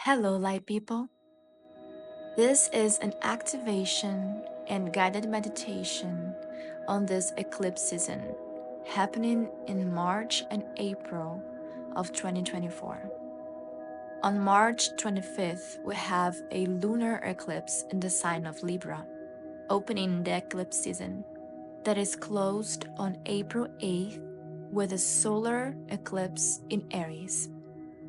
Hello, light people. This is an activation and guided meditation on this eclipse season happening in March and April of 2024. On March 25th, we have a lunar eclipse in the sign of Libra, opening the eclipse season that is closed on April 8th with a solar eclipse in Aries.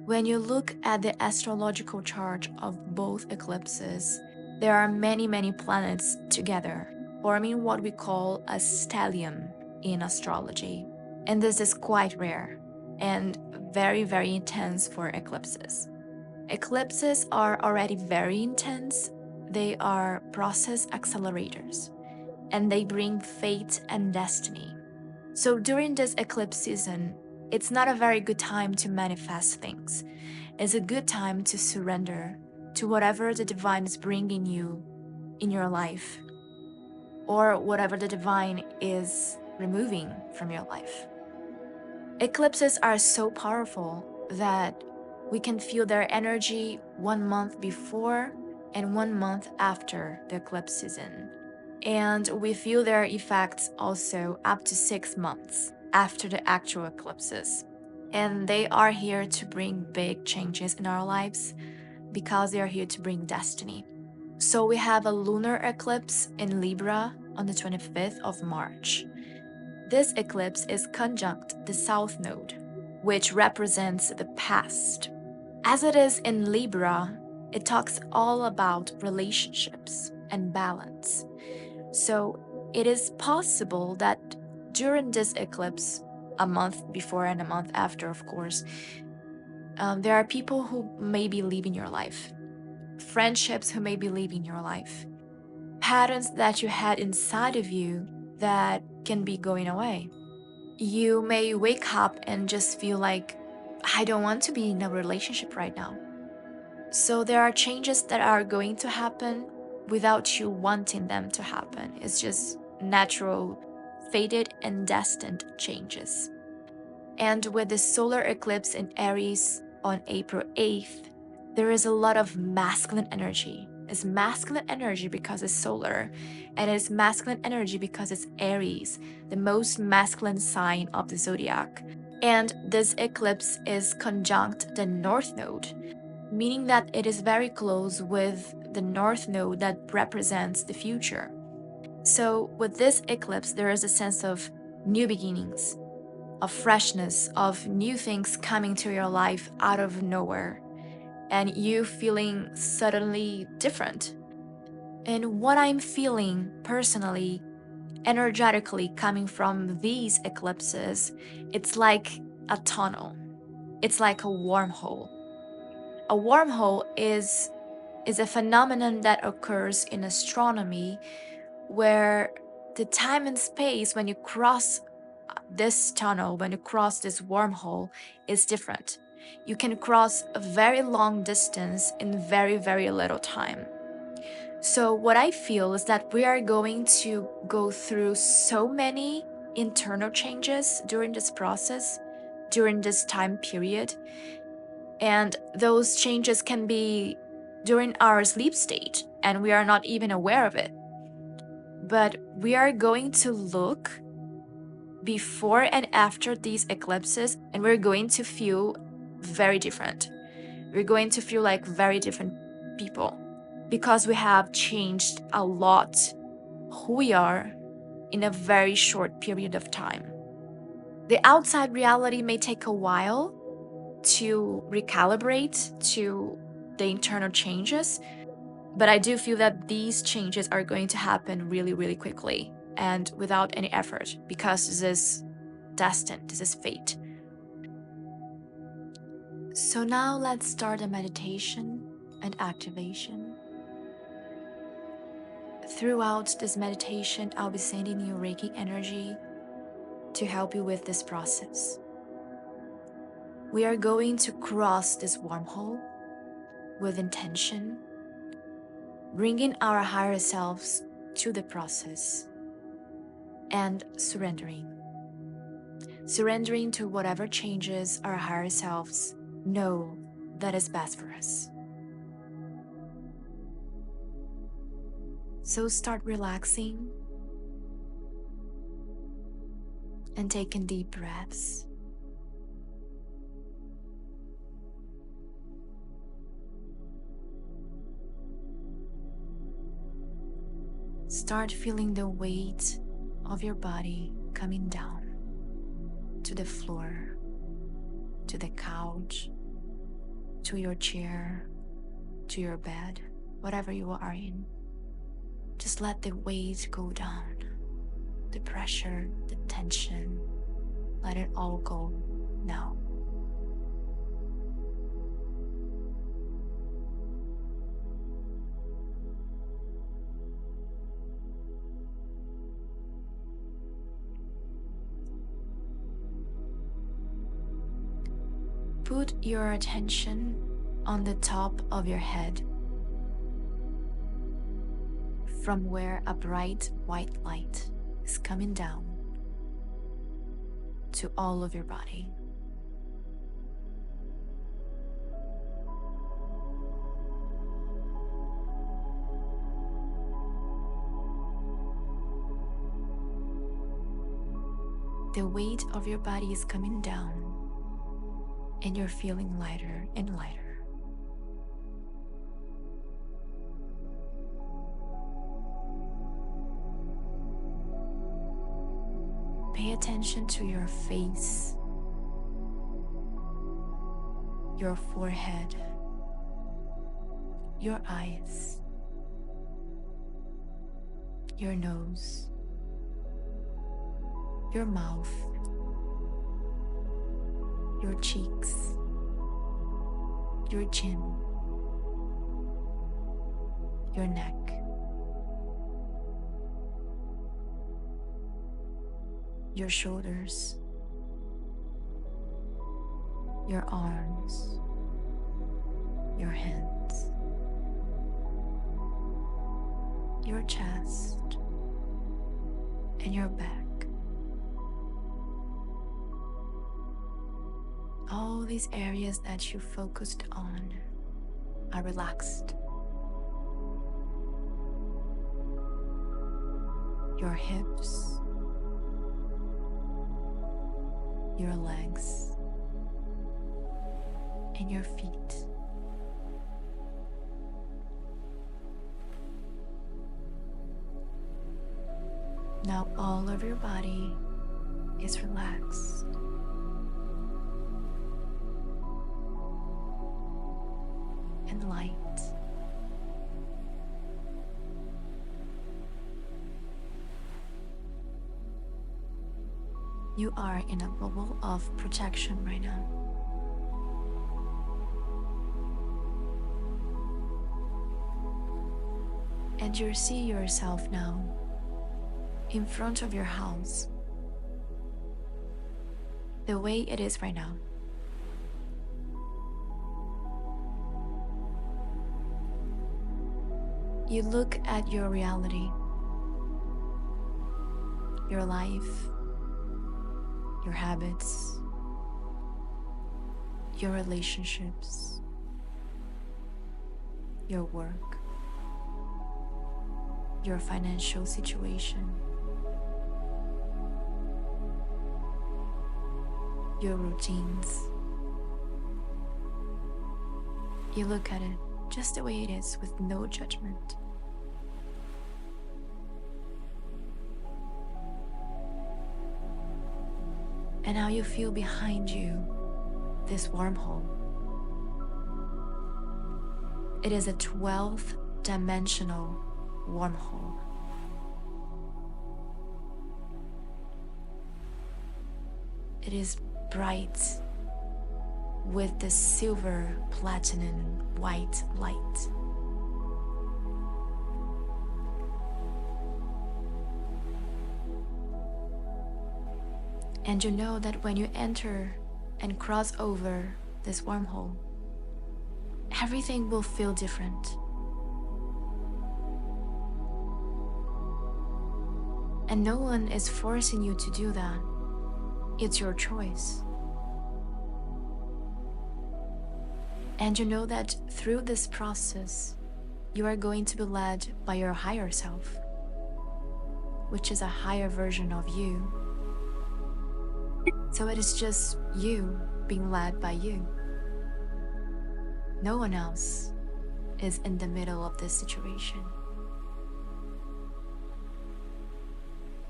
When you look at the astrological chart of both eclipses, there are many planets together, forming what we call a stellium in astrology. And this is quite rare and very intense for eclipses. Eclipses are already very intense. They are process accelerators, and they bring fate and destiny. So during this eclipse season, it's not a very good time to manifest things. It's a good time to surrender to whatever the divine is bringing you in your life, or whatever the divine is removing from your life. Eclipses are so powerful that we can feel their energy 1 month before and 1 month after the eclipse season. And we feel their effects also up to 6 months after the actual eclipses. And they are here to bring big changes in our lives because they are here to bring destiny. So we have a lunar eclipse in Libra on the 25th of March. This eclipse is conjunct the South Node, which represents the past. As it is in Libra, it talks all about relationships and balance. So it is possible that during this eclipse, a month before and a month after, of course, there are people who may be leaving your life, friendships who may be leaving your life, patterns that you had inside of you that can be going away. You may wake up and just feel like, I don't want to be in a relationship right now. So there are changes that are going to happen without you wanting them to happen. It's just natural, fated, and destined changes. And with the solar eclipse in Aries on April 8th, there is a lot of masculine energy. It's masculine energy because it's solar, and it's masculine energy because it's Aries, the most masculine sign of the zodiac. And this eclipse is conjunct the North Node, meaning that it is very close with the North Node that represents the future. So with this eclipse, there is a sense of new beginnings, of freshness, of new things coming to your life out of nowhere, and you feeling suddenly different. And what I'm feeling personally, energetically coming from these eclipses, it's like a tunnel. It's like a wormhole. A wormhole is a phenomenon that occurs in astronomy where the time and space when you cross this tunnel, when you cross this wormhole, is different. You can cross a very long distance in very little time. So what I feel is that we are going to go through so many internal changes during this process, during this time period. And those changes can be during our sleep state, and we are not even aware of it. But we are going to look before and after these eclipses, and we're going to feel very different. We're going to feel like very different people because we have changed a lot who we are in a very short period of time. The outside reality may take a while to recalibrate to the internal changes, but I do feel that these changes are going to happen really quickly and without any effort, because this is destined, this is fate. So now let's start a meditation and activation. Throughout this meditation, I'll be sending you Reiki energy to help you with this process. We are going to cross this wormhole with intention, bringing our higher selves to the process and surrendering. Surrendering to whatever changes our higher selves know that is best for us. So start relaxing and taking deep breaths. Start feeling the weight of your body coming down to the floor, to the couch, to your chair, to your bed, whatever you are in. Just let the weight go down. The pressure, the tension, let it all go now. Put your attention on the top of your head, from where a bright white light is coming down to all of your body. The weight of your body is coming down, and you're feeling lighter and lighter. Pay attention to your face, your forehead, your eyes, your nose, your mouth, your cheeks, your chin, your neck, your shoulders, your arms, your hands, your chest, and your back. All these areas that you focused on are relaxed. Your hips, your legs, and your feet. Now all of your body is relaxed. And light. You are in a bubble of protection right now. And you see yourself now in front of your house the way it is right now. You look at your reality, your life, your habits, your relationships, your work, your financial situation, your routines. You look at it just the way it is, with no judgment. And now you feel behind you this wormhole. It is a 12th dimensional wormhole. It is bright with the silver, platinum, white light. And you know that when you enter and cross over this wormhole, everything will feel different. And no one is forcing you to do that. It's your choice. And you know that through this process, you are going to be led by your higher self, which is a higher version of you. So it is just you being led by you. No one else is in the middle of this situation.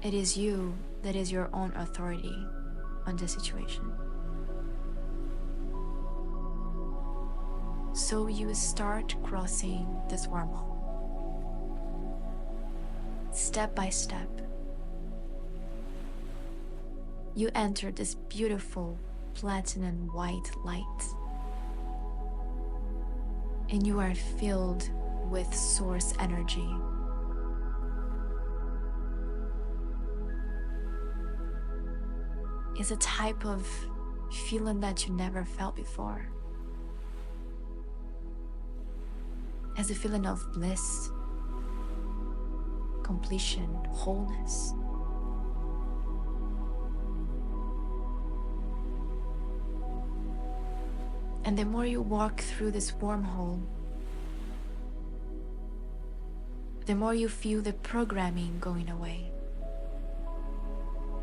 It is you that is your own authority on the situation. So you start crossing this wormhole, step by step. You enter this beautiful platinum white light, and you are filled with source energy. It's a type of feeling that you never felt before. As a feeling of bliss, completion, wholeness. And the more you walk through this wormhole, the more you feel the programming going away.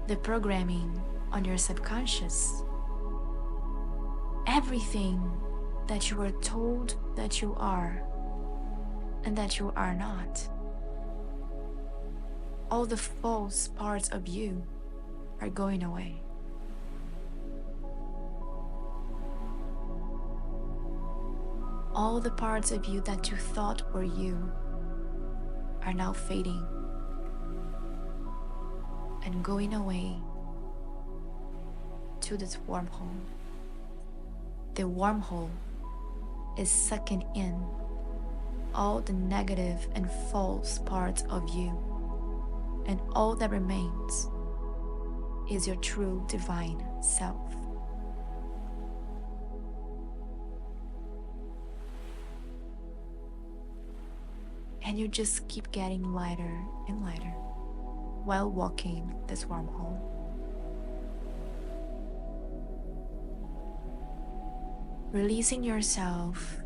The programming on your subconscious. Everything that you were told that you are and that you are not. All the false parts of you are going away. All the parts of you that you thought were you are now fading and going away to this wormhole. The wormhole is sucking in all the negative and false parts of you, and all that remains is your true divine self. And you just keep getting lighter and lighter while walking this wormhole. Releasing yourself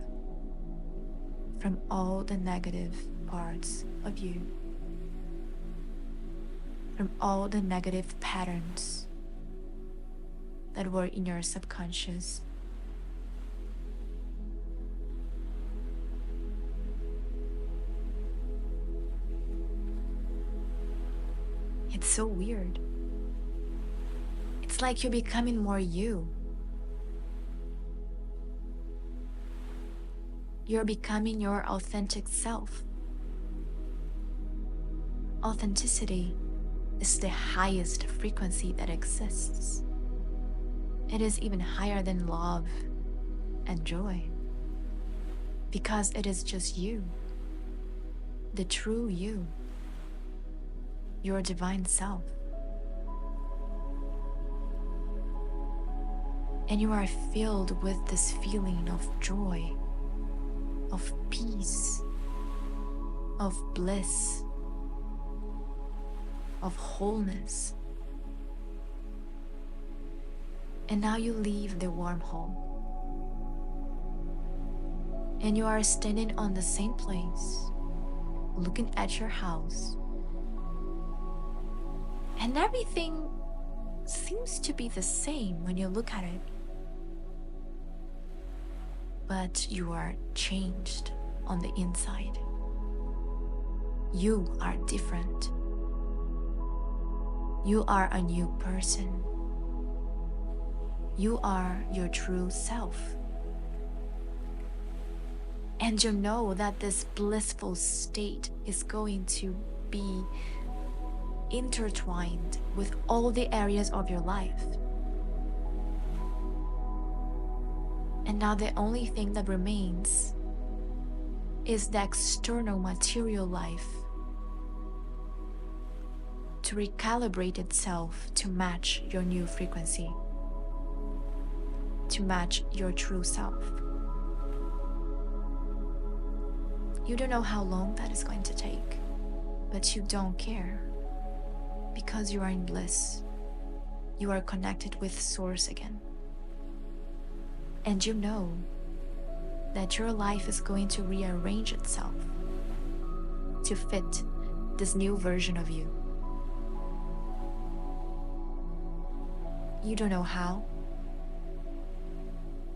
from all the negative parts of you, from all the negative patterns that were in your subconscious. It's so weird. It's like you're becoming more you. You're becoming your authentic self. Authenticity is the highest frequency that exists. It is even higher than love and joy, because it is just you, the true you, your divine self. And you are filled with this feeling of joy, of peace, of bliss, of wholeness. And now you leave the wormhole, and you are standing on the same place, looking at your house, and everything seems to be the same when you look at it. But you are changed on the inside. You are different. You are a new person. You are your true self. And you know that this blissful state is going to be intertwined with all the areas of your life. And now the only thing that remains is the external material life to recalibrate itself to match your new frequency, to match your true self. You don't know how long that is going to take, but you don't care, because you are in bliss. You are connected with Source again. And you know that your life is going to rearrange itself to fit this new version of you. You don't know how,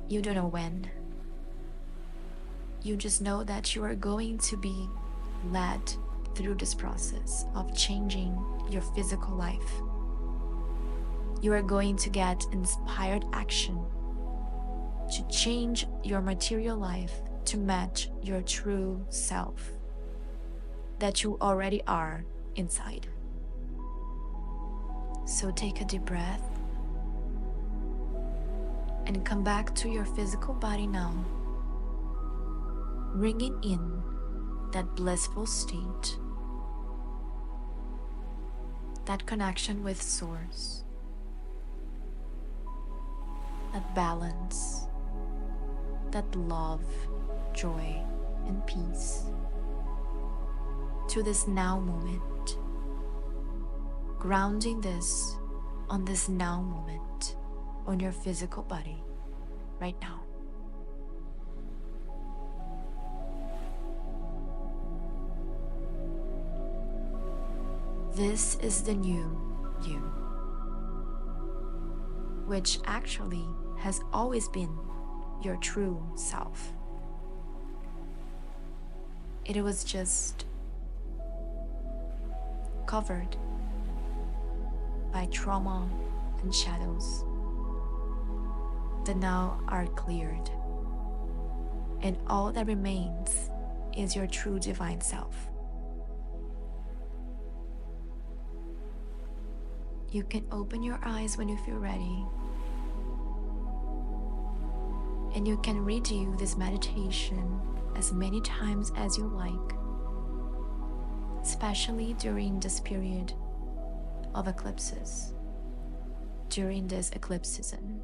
you don't know when. You just know that you are going to be led through this process of changing your physical life. You are going to get inspired action to change your material life to match your true self that you already are inside. So take a deep breath and come back to your physical body now, bringing in that blissful state, that connection with Source, that balance, that love, joy, and peace to this now moment, grounding this on this now moment on your physical body right now. This is the new you, which actually has always been your true self. It was just covered by trauma and shadows that now are cleared, and all that remains is your true divine self. You can open your eyes when you feel ready, and you can redo this meditation as many times as you like, especially during this period of eclipses, during this eclipse season.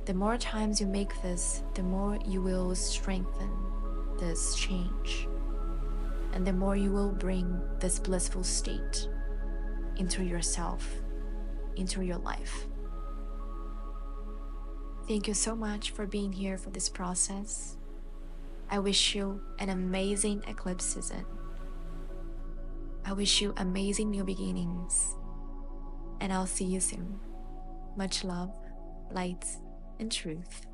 The more times you make this, the more you will strengthen this change, and the more you will bring this blissful state into yourself, into your life. Thank you so much for being here for this process. I wish you an amazing eclipse season. I wish you amazing new beginnings, and I'll see you soon. Much love, light, and truth.